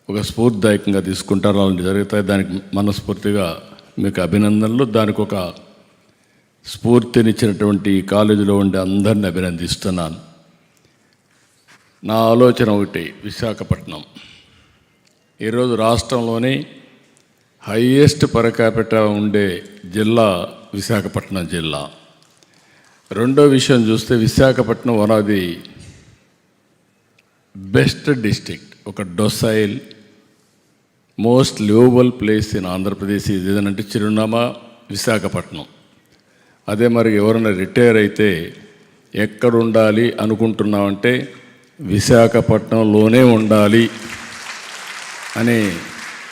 ఒక స్ఫూర్తిదాయకంగా తీసుకుంటారు, అలాంటి జరుగుతాయి. దానికి మనస్ఫూర్తిగా మీకు అభినందనలు. దానికి ఒక స్ఫూర్తినిచ్చినటువంటి కాలేజీలో ఉండే అందరిని అభినందిస్తున్నాను. నా ఆలోచన ఒకటి, విశాఖపట్నం ఈరోజు రాష్ట్రంలోనే హైయెస్ట్ పర్ క్యాపిటా ఉండే జిల్లా విశాఖపట్నం జిల్లా. రెండో విషయం చూస్తే Visakhapatnam one of the best district, ఒక docile most liveable place in Andhra Pradesh ఏదనంటే చిరునామా విశాఖపట్నం. అదే మరి ఎవరైనా రిటైర్ అయితే ఎక్కడ ఉండాలి అనుకుంటున్నామంటే విశాఖపట్నంలోనే ఉండాలి అనే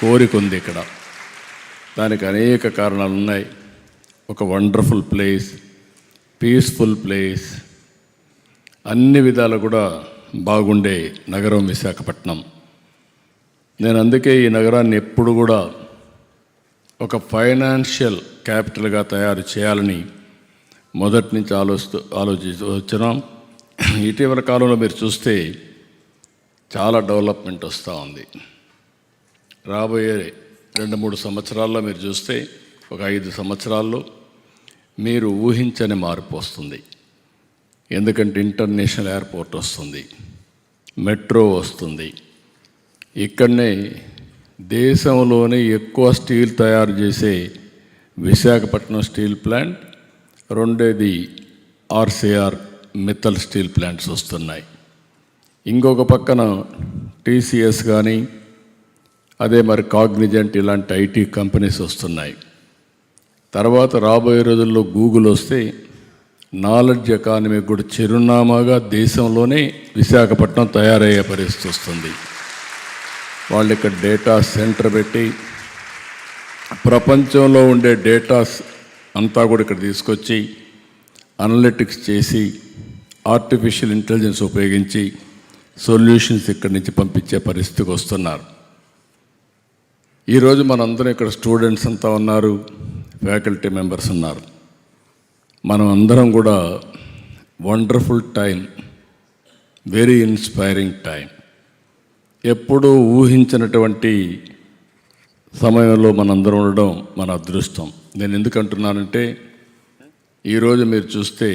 కోరిక ఉంది ఇక్కడ. దానికి అనేక కారణాలు ఉన్నాయి. ఒక వండర్ఫుల్ ప్లేస్, పీస్ఫుల్ ప్లేస్, అన్ని విధాలు కూడా బాగుండే నగరం విశాఖపట్నం. నేను అందుకే ఈ నగరాన్ని ఎప్పుడు కూడా ఒక ఫైనాన్షియల్ క్యాపిటల్గా తయారు చేయాలని మొదటి నుంచి ఆలోచిస్తూ వచ్చినాం. ఇటీవల కాలంలో మీరు చూస్తే చాలా డెవలప్మెంట్ వస్తూ ఉంది. రాబోయే 2-3 సంవత్సరాల్లో మీరు చూస్తే, ఒక 5 సంవత్సరాల్లో మీరు ఊహించని మార్పు వస్తుంది. ఎందుకంటే ఇంటర్నేషనల్ ఎయిర్పోర్ట్ వస్తుంది, మెట్రో వస్తుంది. ఇక్కడనే దేశంలోనే ఎక్కువ స్టీల్ తయారు చేసే విశాఖపట్నం స్టీల్ ప్లాంట్, రెండేది ఆర్సీఆర్ మిత్తల్ స్టీల్ ప్లాంట్స్ వస్తున్నాయి. ఇంకొక పక్కన టీసీఎస్ కానీ, అదే మరి కాగ్నిజెంట్ ఇలాంటి ఐటీ కంపెనీస్ వస్తున్నాయి. తర్వాత రాబోయే రోజుల్లో గూగుల్ వస్తే నాలెడ్జ్ ఎకానమీ కూడా చిరునామాగా దేశంలోనే విశాఖపట్నం తయారయ్యే పరిస్థితి వస్తుంది. వాళ్ళు ఇక్కడ డేటా సెంటర్ పెట్టి ప్రపంచంలో ఉండే డేటాస్ అంతా కూడా ఇక్కడ తీసుకొచ్చి అనలిటిక్స్ చేసి ఆర్టిఫిషియల్ ఇంటెలిజెన్స్ ఉపయోగించి సొల్యూషన్స్ ఇక్కడి నుంచి పంపించే పరిస్థితికి వస్తున్నారు. ఈరోజు మనందరం ఇక్కడ స్టూడెంట్స్ అంతా ఉన్నారు, ఫ్యాకల్టీ మెంబర్స్ ఉన్నారు. మనం అందరం కూడా wonderful time, very inspiring time. ఎప్పుడూ ఊహించినటువంటి సమయంలో మనందరం ఉండడం మన అదృష్టం. నేను ఎందుకంటున్నానంటే ఈరోజు మీరు చూస్తే